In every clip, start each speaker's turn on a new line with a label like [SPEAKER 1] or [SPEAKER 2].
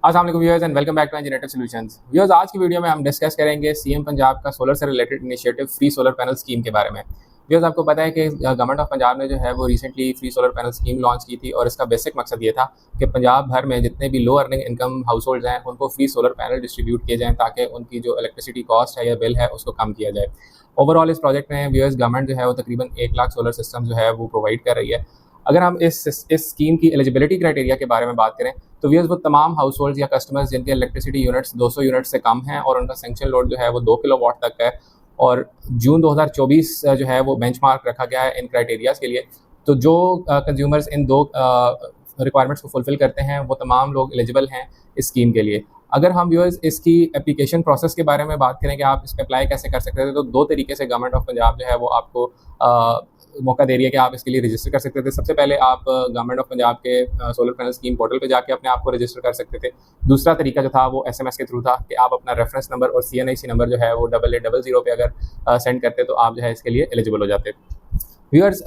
[SPEAKER 1] अस्सलाम वालेकुम viewers and welcome back to engineering solutions. Viewers, आज की वीडियो में हम डिस्कस करेंगे सीएम पंजाब का सोलर से related initiative free solar panel scheme के बारे में। व्यूअर्स, आपको पता है कि गवर्नमेंट ऑफ पंजाब ने जो है वो recently free solar panel scheme launch की थी और इसका बेसिक मकसद ये था कि पंजाब भर में जितने भी लो अर्निंग इनकम हाउस होल्ड हैं उनको फ्री सोलर पैनल डिस्ट्रीब्यूट किए जाएँ ताकि उनकी जो इलेक्ट्रिसिटी कॉस्ट है या बिल है उसको कम किया जाए। ओवरऑल इस प्रोजेक्ट में व्यूअर्स गवर्नमेंट जो है वो तकरीबन 1 लाख सोलर सिस्टम जो है वो प्रोवाइड कर रही है। अगर हम इस स्कीम की एलिजिबिलिटी क्राइटेरिया के बारे में बात करें तो व्यूअर्स वो तमाम हाउस होल्ड्स या कस्टमर्स जिनके इलेक्ट्रिसिटी यूनिट्स 200 यूनिट से कम हैं और उनका सेंक्शन लोड जो है वो 2 किलोवाट तक है और जून 2024 जो है वो बेंचमार्क रखा गया है इन क्राइटेरियाज के लिए। तो जो कंज्यूमर्स इन दो रिक्वायरमेंट्स को फुलफिल करते हैं वो तमाम लोग एलिजिबल हैं इस स्कीम के लिए। अगर हम व्यूअर्स इसकी एप्लीकेशन प्रोसेस के बारे में बात करें कि आप इस पर अप्लाई कैसे कर सकते थे, तो दो तरीके से गवर्नमेंट ऑफ पंजाब जो है वो आपको मौका दे रही है कि आप इसके लिए रजिस्टर कर सकते थे। सबसे पहले आप गवर्नमेंट ऑफ पंजाब के सोलर पैनल स्कीम पोर्टल पे जाके अपने आप को रजिस्टर कर सकते थे। दूसरा तरीका जो था वो एसएमएस के थ्रू था कि आप अपना रेफरेंस नंबर और सीएनआईसी नंबर जो है वो 8800 पे अगर सेंड करते तो आप जो है इसके लिए एलिजिबल हो जाते। व्यूअर्स,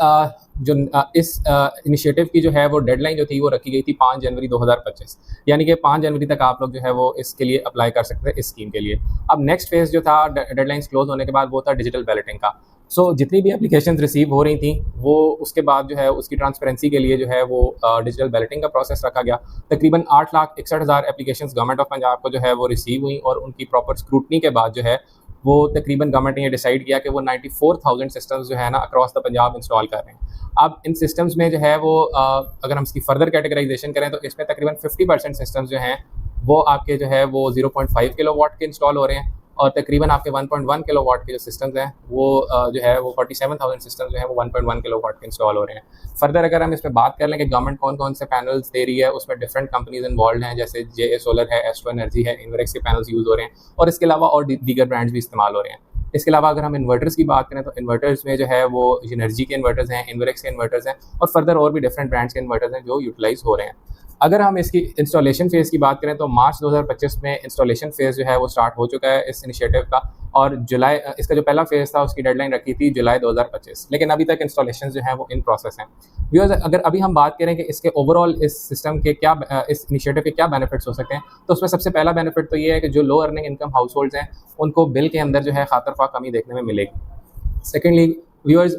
[SPEAKER 1] इस इनिशिएटिव की जो है वो डेडलाइन जो थी वो रखी गई थी 5 जनवरी 2025, यानी कि 5 जनवरी तक आप लोग जो है वो इसके लिए अप्लाई कर सकते थे इस स्कीम के लिए। अब नेक्स्ट फेज़ जो था डेडलाइंस क्लोज होने के बाद वो था डिजिटल बैलेटिंग का। जितनी भी एप्लीकेशंस रिसीव हो रही थी वो उसके बाद जो है उसकी ट्रांसपेरेंसी के लिए जो है वो डिजिटल बैलेटिंग का प्रोसेस रखा गया। तकरीबन 8,61,000 एप्लीकेशंस गवर्नमेंट ऑफ पंजाब को जो है वो रिसीव हुई और उनकी प्रॉपर स्क्रूटनी के बाद जो है वो तकरीबन गवर्नमेंट ने ये डिसाइड किया कि वो 94,000 सिस्टम्स जो है ना अक्रॉस द पंजाब इंस्टॉल कर रहे हैं। अब इन सिस्टम्स में जो है वो अगर हम इसकी फर्दर कैटेगराइजेशन करें तो इसमें तकरीबन 50% सिस्टम्स जो हैं वो आपके जो है वो 0.5 किलोवाट के इंस्टॉल हो रहे हैं और तकरीबन आपके 1.1 किलोवाट के जो सिस्टम्स हैं वो जो है वो 47,000 सिस्टम्स जो हैं वो 1.1 किलोवाट के इंस्टॉल हो रहे हैं। फर्दर अगर हम इसमें बात कर लें कि गवर्नमेंट कौन कौन से पैनल्स दे रही है, उसमें डिफरेंट कंपनीज इन्वॉल्व हैं, जैसे जेए सोलर है, एस्ट्रो एनर्जी है, इन्वर्क्स के पैनल्स यूज़ हो रहे हैं और इसके अलावा और दीगर ब्रांड्स भी इस्तेमाल हो रहे हैं। इसके अलावा अगर हम इन्वर्टर्स की बात करें तो इन्वर्टर्स में जो है वो एनर्जी के इन्वर्टर्स हैं, इन्वर्क्स के इन्वर्टर्स हैं और फर्दर और भी डिफरेंट ब्रांड्स के इन्वर्टर्स हैं जो यूटिलाइज हो रहे हैं। अगर हम इसकी इंस्टॉलेशन फेज़ की बात करें तो मार्च 2025 में इंस्टॉलेशन फेज़ जो है वो स्टार्ट हो चुका है इस इनिशिएटिव का और जुलाई इसका जो पहला फेज़ था उसकी डेडलाइन रखी थी जुलाई 2025, लेकिन अभी तक इंस्टॉलेशन जो है वो इन प्रोसेस हैं। व्यूअर्स, अगर अभी हम बात करें कि इसके ओवरऑल इस सिस्टम के क्या इस इनिशिएटिव के क्या बेनिफिट्स हो सकते हैं, तो उसमें सबसे पहला बेनिफिट तो ये है कि जो लो अर्निंग इनकम हाउस होल्ड्स हैं उनको बिल के अंदर जो है खातरख्वाह कमी देखने में मिलेगी। सेकेंडली व्यूअर्स,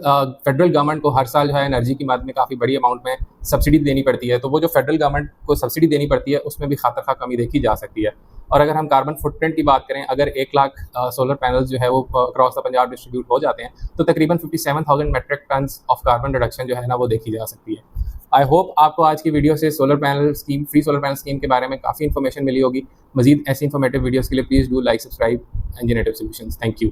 [SPEAKER 1] फेडरल गवर्नमेंट को हर साल जो है एनर्जी की मद में काफ़ी बड़ी अमाउंट में सब्सिडी देनी पड़ती है, तो वो जो फेडरल गवर्नमेंट को सब्सिडी देनी पड़ती है उसमें भी खातरख्वाह कमी देखी जा सकती है। और अगर हम कार्बन फुटप्रिंट की बात करें, अगर 1 लाख सोलर पैनल्स जो है वो अक्रॉस द पंजाब डिस्ट्रीब्यूट हो जाते हैं तो तकरीबन 57,000 metric tons of carbon reduction जो है ना वो देखी जा सकती है। आई होप आपको आज की वीडियो से solar panel scheme, free solar panel scheme के बारे में काफ़ी इन्फॉर्मेशन मिली होगी। मजीद ऐसी इन्फॉर्मेटिव वीडियोज़ के लिए please do like, subscribe engineering solutions. Thank you.